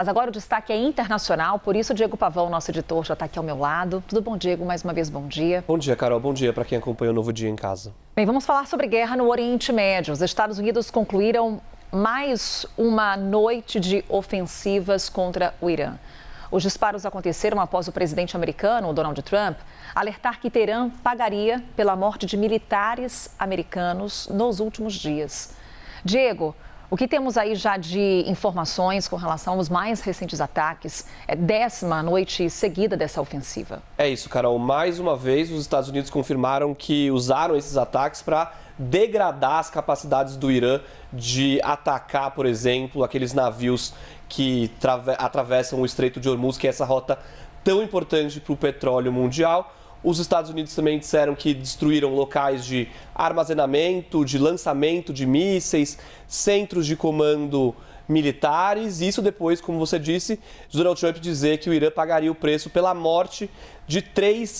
Mas agora o destaque é internacional, por isso o Diego Pavão, nosso editor, já está aqui ao meu lado. Tudo bom, Diego? Mais uma vez, bom dia. Bom dia, Carol. Bom dia para quem acompanha o Novo Dia em Casa. Bem, vamos falar sobre guerra no Oriente Médio. Os Estados Unidos concluíram mais uma noite de ofensivas contra o Irã. Os disparos aconteceram após o presidente americano, Donald Trump, alertar que Teherã pagaria pela morte de militares americanos nos últimos dias. Diego, o que temos aí já de informações com relação aos mais recentes ataques? É 10ª noite seguida dessa ofensiva. É isso, Carol. Mais uma vez, os Estados Unidos confirmaram que usaram esses ataques para degradar as capacidades do Irã de atacar, por exemplo, aqueles navios que atravessam o Estreito de Hormuz, que é essa rota tão importante para o petróleo mundial. Os Estados Unidos também disseram que destruíram locais de armazenamento, de lançamento de mísseis, centros de comando militares. Isso depois, como você disse, Donald Trump dizer que o Irã pagaria o preço pela morte de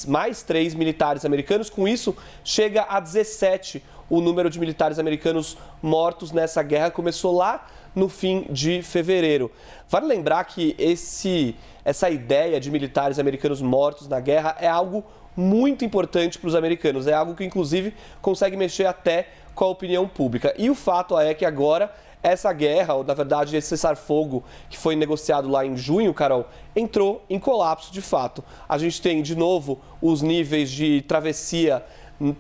mais três militares americanos. Com isso, chega a 17 o número de militares americanos mortos nessa guerra. Começou lá no fim de fevereiro. Vale lembrar que essa ideia de militares americanos mortos na guerra é algo muito importante para os americanos. É algo que, inclusive, consegue mexer até com a opinião pública. E o fato é que agora essa guerra, ou na verdade esse cessar-fogo que foi negociado lá em junho, Carol, entrou em colapso de fato. A gente tem, de novo, os níveis de travessia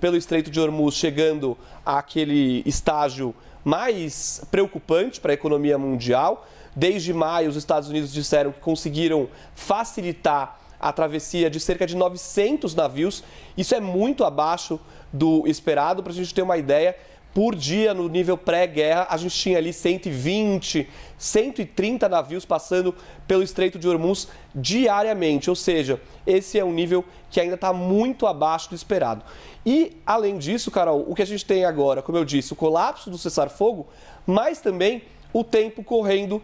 pelo Estreito de Hormuz chegando àquele estágio mais preocupante para a economia mundial. Desde maio, os Estados Unidos disseram que conseguiram facilitar a travessia de cerca de 900 navios. Isso é muito abaixo do esperado. Para a gente ter uma ideia, por dia, no nível pré-guerra, a gente tinha ali 120, 130 navios passando pelo Estreito de Hormuz diariamente. Ou seja, esse é um nível que ainda está muito abaixo do esperado. E, além disso, Carol, o que a gente tem agora, como eu disse, o colapso do cessar-fogo, mas também o tempo correndo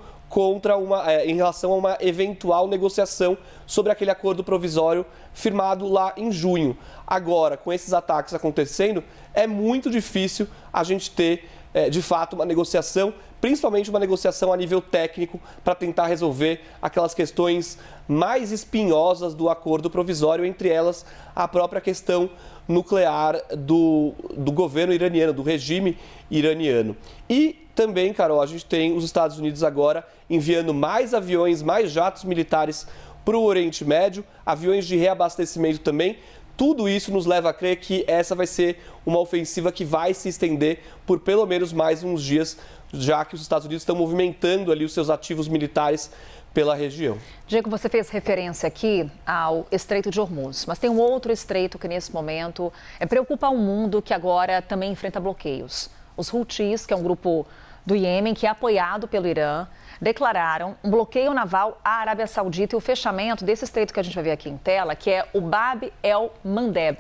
em relação a uma eventual negociação sobre aquele acordo provisório firmado lá em junho. Agora, com esses ataques acontecendo, é muito difícil a gente ter, de fato, uma negociação, principalmente uma negociação a nível técnico, para tentar resolver aquelas questões mais espinhosas do acordo provisório, entre elas a própria questão nuclear do governo iraniano, do regime iraniano. E também, Carol, a gente tem os Estados Unidos agora enviando mais aviões, mais jatos militares para o Oriente Médio, aviões de reabastecimento também. Tudo isso nos leva a crer que essa vai ser uma ofensiva que vai se estender por pelo menos mais uns dias, já que os Estados Unidos estão movimentando ali os seus ativos militares pela região. Diego, você fez referência aqui ao Estreito de Hormuz, mas tem um outro estreito que nesse momento preocupa o mundo, que agora também enfrenta bloqueios. Os Houthis, que é um grupo do Iêmen, que é apoiado pelo Irã, declararam um bloqueio naval à Arábia Saudita e o fechamento desse estreito que a gente vai ver aqui em tela, que é o Bab el-Mandeb,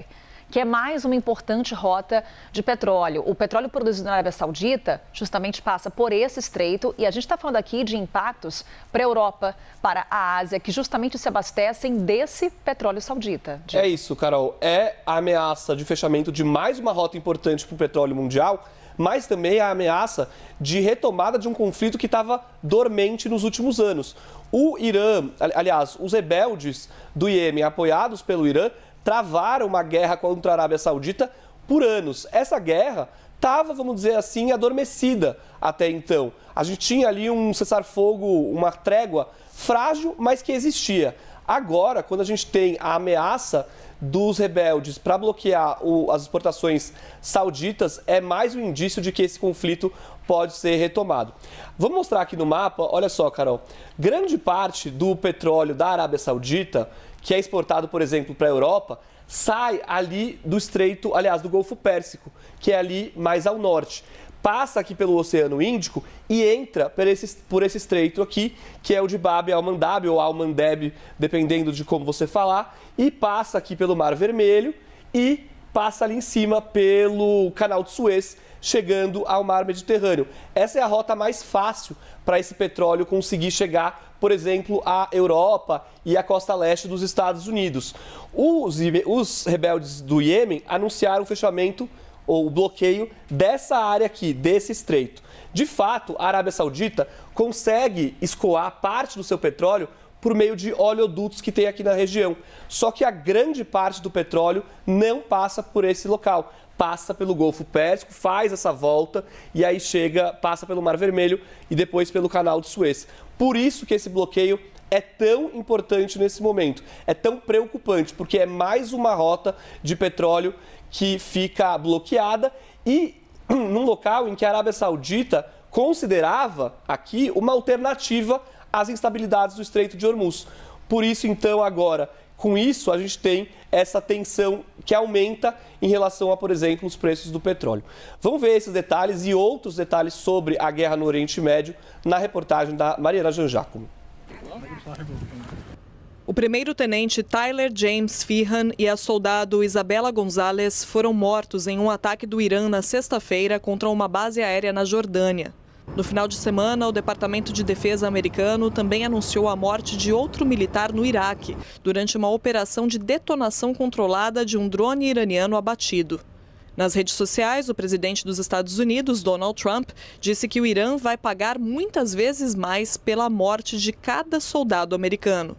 que é mais uma importante rota de petróleo. O petróleo produzido na Arábia Saudita justamente passa por esse estreito e a gente está falando aqui de impactos para a Europa, para a Ásia, que justamente se abastecem desse petróleo saudita. É isso, Carol. É a ameaça de fechamento de mais uma rota importante para o petróleo mundial, mas também a ameaça de retomada de um conflito que estava dormente nos últimos anos. O Irã, aliás, os rebeldes do Iêmen, apoiados pelo Irã, travaram uma guerra contra a Arábia Saudita por anos. Essa guerra estava, vamos dizer assim, adormecida até então. A gente tinha ali um cessar-fogo, uma trégua frágil, mas que existia. Agora, quando a gente tem a ameaça dos rebeldes para bloquear as exportações sauditas, é mais um indício de que esse conflito pode ser retomado. Vamos mostrar aqui no mapa, olha só, Carol, grande parte do petróleo da Arábia Saudita, que é exportado, por exemplo, para a Europa, sai ali do estreito, aliás, do Golfo Pérsico, que é ali mais ao norte. Passa aqui pelo Oceano Índico e entra por esse estreito aqui, que é o de Bab el-Mandeb ou al-Mandeb, dependendo de como você falar, e passa aqui pelo Mar Vermelho e passa ali em cima pelo Canal de Suez, chegando ao Mar Mediterrâneo. Essa é a rota mais fácil para esse petróleo conseguir chegar, por exemplo, à Europa e à costa leste dos Estados Unidos. Os rebeldes do Iêmen anunciaram o fechamento o bloqueio dessa área aqui, desse estreito. De fato, a Arábia Saudita consegue escoar parte do seu petróleo por meio de oleodutos que tem aqui na região. Só que a grande parte do petróleo não passa por esse local. Passa pelo Golfo Pérsico, faz essa volta e aí passa pelo Mar Vermelho e depois pelo Canal de Suez. Por isso que esse bloqueio é tão importante nesse momento, é tão preocupante, porque é mais uma rota de petróleo que fica bloqueada e num local em que a Arábia Saudita considerava aqui uma alternativa às instabilidades do Estreito de Hormuz. Por isso, então, agora, com isso, a gente tem essa tensão que aumenta em relação a, por exemplo, os preços do petróleo. Vamos ver esses detalhes e outros detalhes sobre a guerra no Oriente Médio na reportagem da Mariana Jangiacomo. O primeiro-tenente Tyler James Feehan e a soldado Isabela Gonzalez foram mortos em um ataque do Irã na sexta-feira contra uma base aérea na Jordânia. No final de semana, o Departamento de Defesa americano também anunciou a morte de outro militar no Iraque, durante uma operação de detonação controlada de um drone iraniano abatido. Nas redes sociais, o presidente dos Estados Unidos, Donald Trump, disse que o Irã vai pagar muitas vezes mais pela morte de cada soldado americano.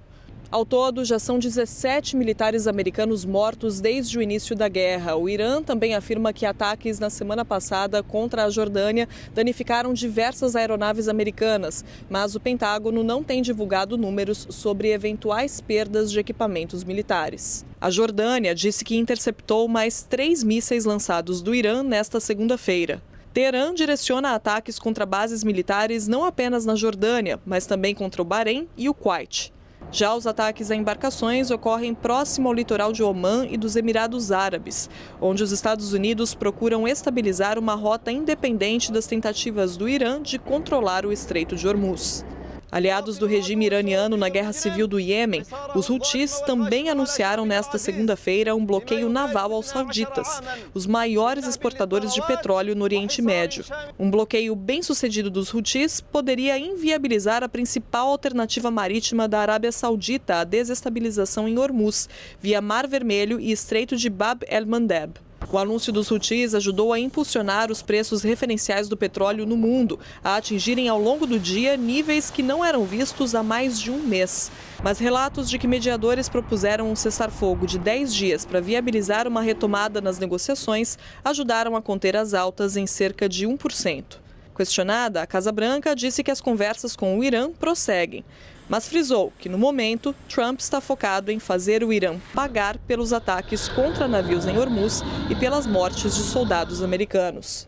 Ao todo, já são 17 militares americanos mortos desde o início da guerra. O Irã também afirma que ataques na semana passada contra a Jordânia danificaram diversas aeronaves americanas, mas o Pentágono não tem divulgado números sobre eventuais perdas de equipamentos militares. A Jordânia disse que interceptou mais 3 mísseis lançados do Irã nesta segunda-feira. Teherã direciona ataques contra bases militares não apenas na Jordânia, mas também contra o Bahrein e o Kuwait. Já os ataques a embarcações ocorrem próximo ao litoral de Omã e dos Emirados Árabes, onde os Estados Unidos procuram estabilizar uma rota independente das tentativas do Irã de controlar o Estreito de Hormuz. Aliados do regime iraniano na guerra civil do Iêmen, os Houthis também anunciaram nesta segunda-feira um bloqueio naval aos sauditas, os maiores exportadores de petróleo no Oriente Médio. Um bloqueio bem-sucedido dos Houthis poderia inviabilizar a principal alternativa marítima da Arábia Saudita à desestabilização em Hormuz, via Mar Vermelho e Estreito de Bab el-Mandeb. O anúncio dos Houthis ajudou a impulsionar os preços referenciais do petróleo no mundo, a atingirem ao longo do dia níveis que não eram vistos há mais de um mês. Mas relatos de que mediadores propuseram um cessar-fogo de 10 dias para viabilizar uma retomada nas negociações ajudaram a conter as altas em cerca de 1%. Questionada, a Casa Branca disse que as conversas com o Irã prosseguem, mas frisou que, no momento, Trump está focado em fazer o Irã pagar pelos ataques contra navios em Hormuz e pelas mortes de soldados americanos.